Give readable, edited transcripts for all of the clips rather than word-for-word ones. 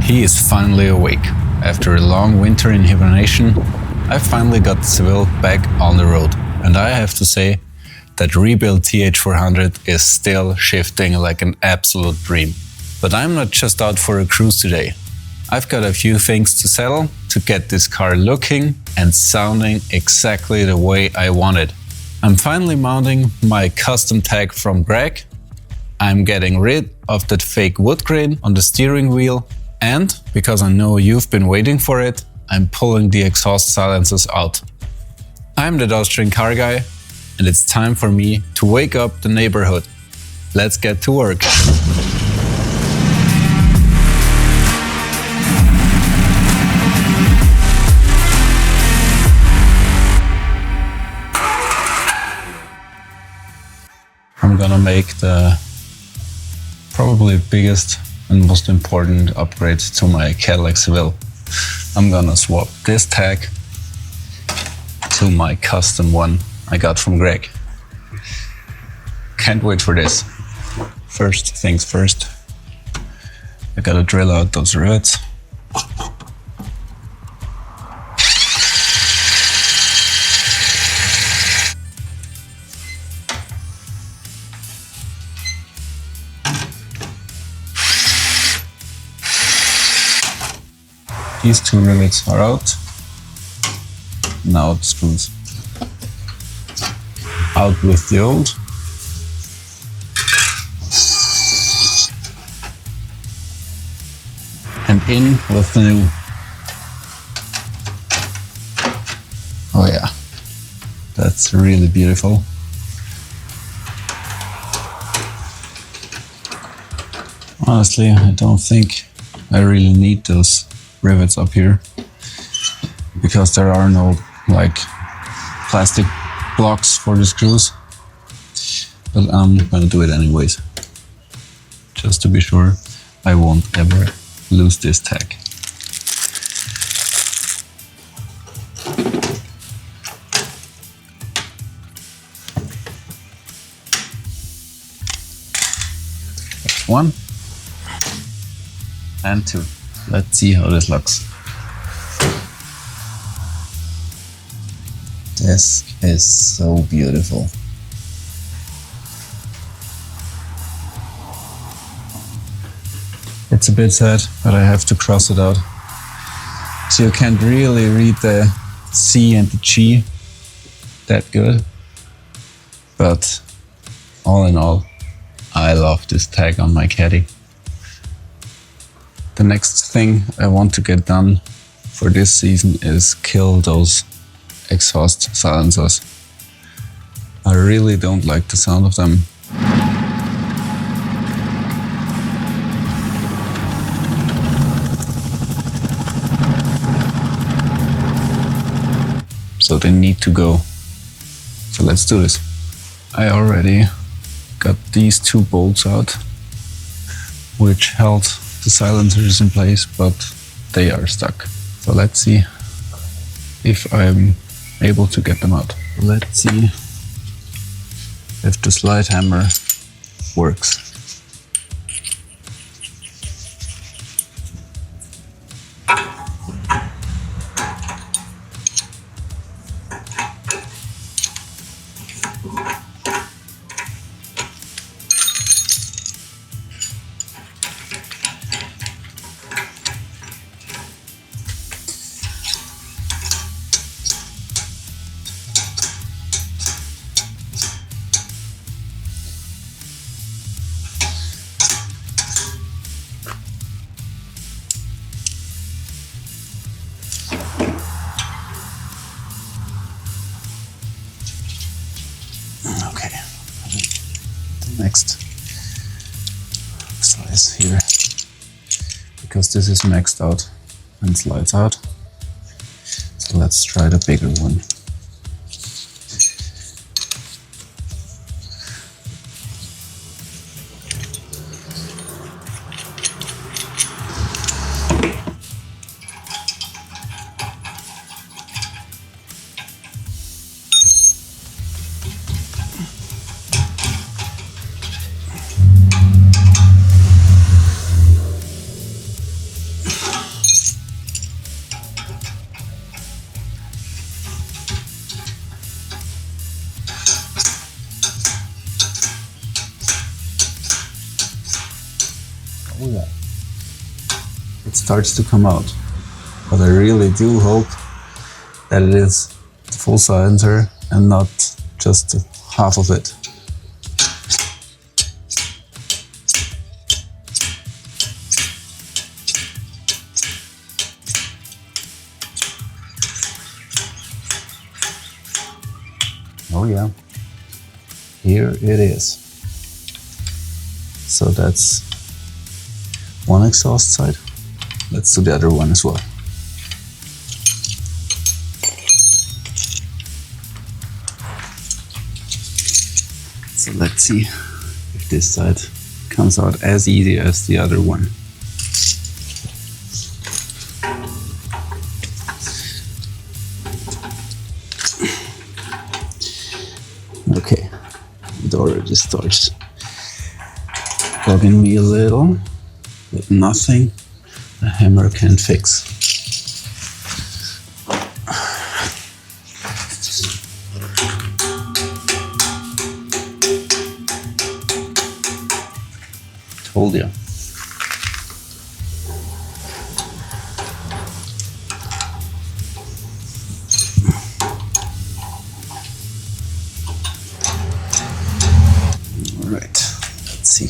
He is finally awake. After a long winter in hibernation, I finally got the Seville back on the road. And I have to say that rebuilt TH400 is still shifting like an absolute dream. But I'm not just out for a cruise today. I've got a few things to settle to get this car looking and sounding exactly the way I want it. I'm finally mounting my custom tag from Greg. I'm getting rid of that fake wood grain on the steering wheel. And, because I know you've been waiting for it, I'm pulling the exhaust silencers out. I'm the Austrian car guy, and it's time for me to wake up the neighborhood. Let's get to work. I'm gonna make the probably biggest and most important upgrade to my Cadillac Seville. I'm gonna swap this tag to my custom one I got from Greg. Can't wait for this. First things first, I gotta drill out those rivets. These two rivets are out. Now the screws. Out with the old. And in with the new. Oh yeah, that's really beautiful. Honestly, I don't think I really need those rivets up here because there are no like plastic blocks for the screws, but I'm gonna do it anyways just to be sure I won't ever lose this tag. That's one and two. Let's see how this looks. This is so beautiful. It's a bit sad, but I have to cross it out. So you can't really read the C and the G that good. But all in all, I love this tag on my Caddy. The next thing I want to get done for this season is kill those exhaust silencers. I really don't like the sound of them. So they need to go. So let's do this. I already got these two bolts out, which held the silencers in place, but they are stuck. So let's see if I'm able to get them out. Let's see if the slide hammer works. Okay, the next size here, because this is maxed out and slides out. So let's try the bigger one. it starts to come out. But I really do hope that it is the full cylinder and not just half of it. Oh yeah, here it is. So that's one exhaust side. Let's do the other one as well. So let's see if this side comes out as easy as the other one. Okay, it already starts bugging me a little, but nothing a hammer can fix. Told you. All right, let's see.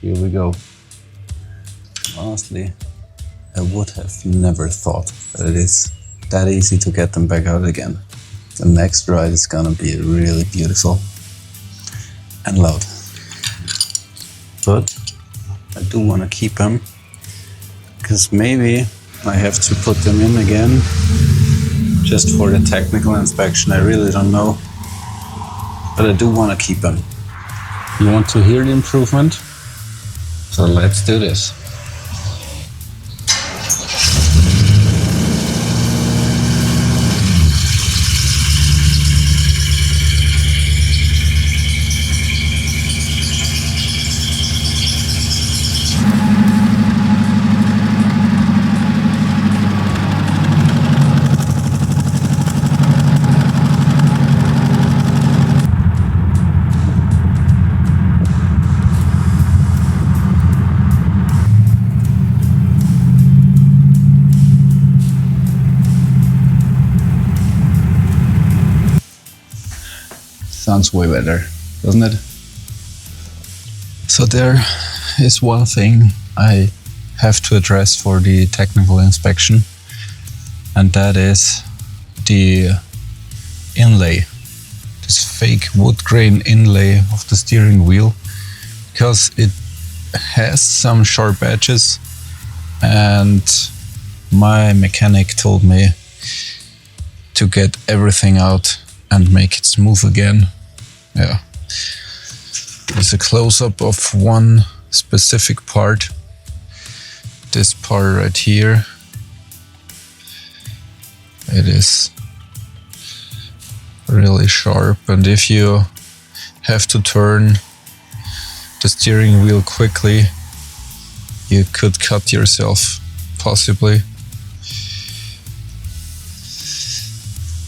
Here we go. Honestly, I would have never thought that it is that easy to get them back out again. The next ride is gonna be really beautiful and loud. But I do want to keep them, because maybe I have to put them in again just for the technical inspection. I really don't know, but I do want to keep them. You want to hear the improvement? So let's do this. Sounds way better, doesn't it? So there is one thing I have to address for the technical inspection, and that is the inlay, this fake wood grain inlay of the steering wheel, because it has some sharp edges, and my mechanic told me to get everything out and make it smooth again. Yeah. There's a close-up of one specific part. This part right here. It is really sharp, and if you have to turn the steering wheel quickly, you could cut yourself, possibly.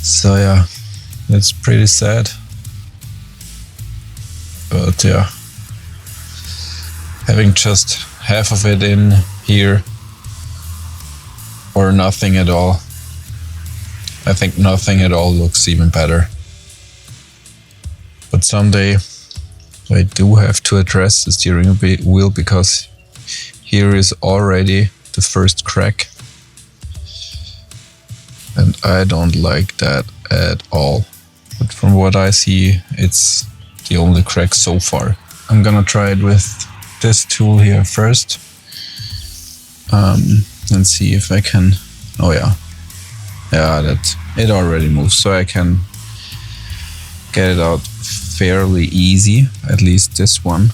So yeah, it's pretty sad. But yeah, having just half of it in here or nothing at all, I think nothing at all looks even better. But someday I do have to address the steering wheel, because here is already the first crack, and I don't like that at all. But from what I see, it's the only crack so far. I'm gonna try it with this tool here first, and see if I can. Oh yeah, that it already moves, so I can get it out fairly easy. At least this one.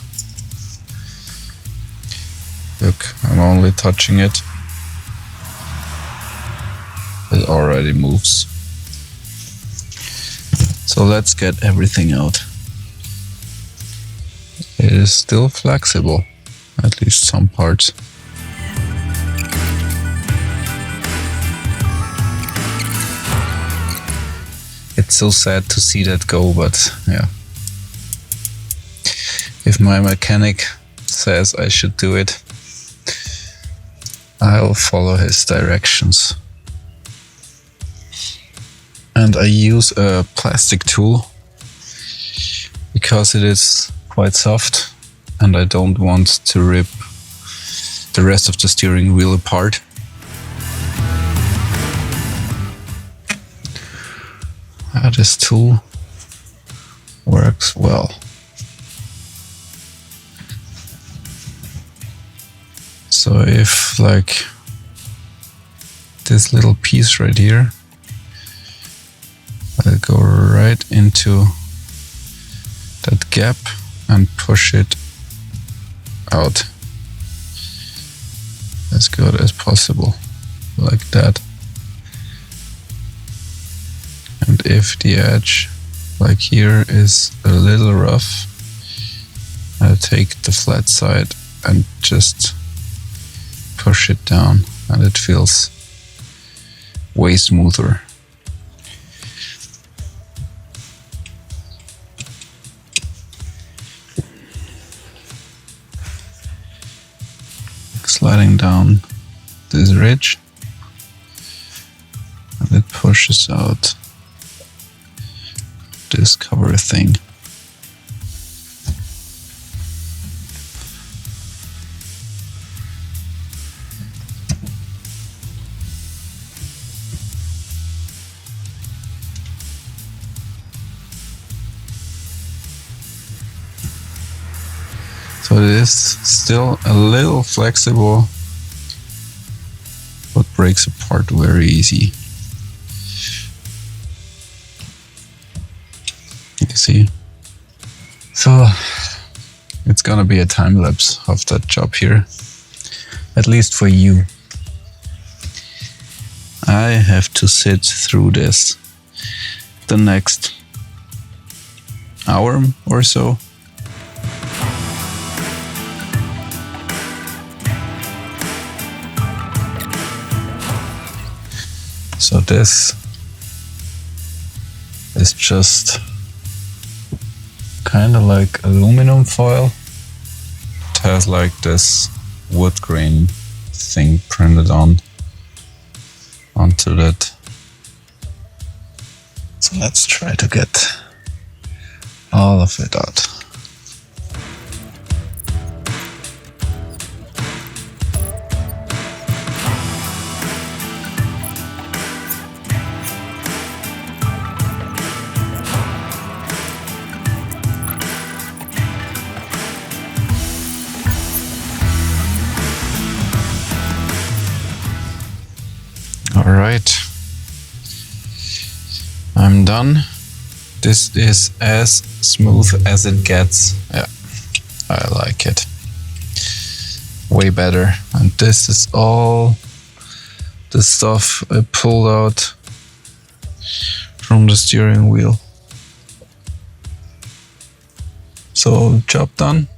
Look, I'm only touching it. It already moves. So let's get everything out. It is still flexible, at least some parts. It's so sad to see that go, but yeah. If my mechanic says I should do it, I'll follow his directions. And I use a plastic tool because it is quite soft and I don't want to rip the rest of the steering wheel apart. This tool works well. So if like this little piece right here, I'll go right into that gap and push it out as good as possible, like that. And if the edge, like here, is a little rough, I'll take the flat side and just push it down, and it feels way smoother. Sliding down this ridge, and it pushes out this cover thing. So it is still a little flexible, but breaks apart very easy. You see? So it's gonna be a time lapse of that job here, at least for you. I have to sit through this the next hour or so. So this is just kind of like aluminum foil. It has like this wood grain thing printed onto that. So let's try to get all of it out. Alright, I'm done. This is as smooth as it gets. Yeah, I like it. Way better. And this is all the stuff I pulled out from the steering wheel. So, job done.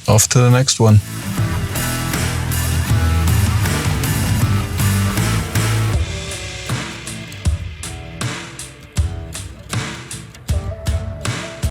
Off to the next one.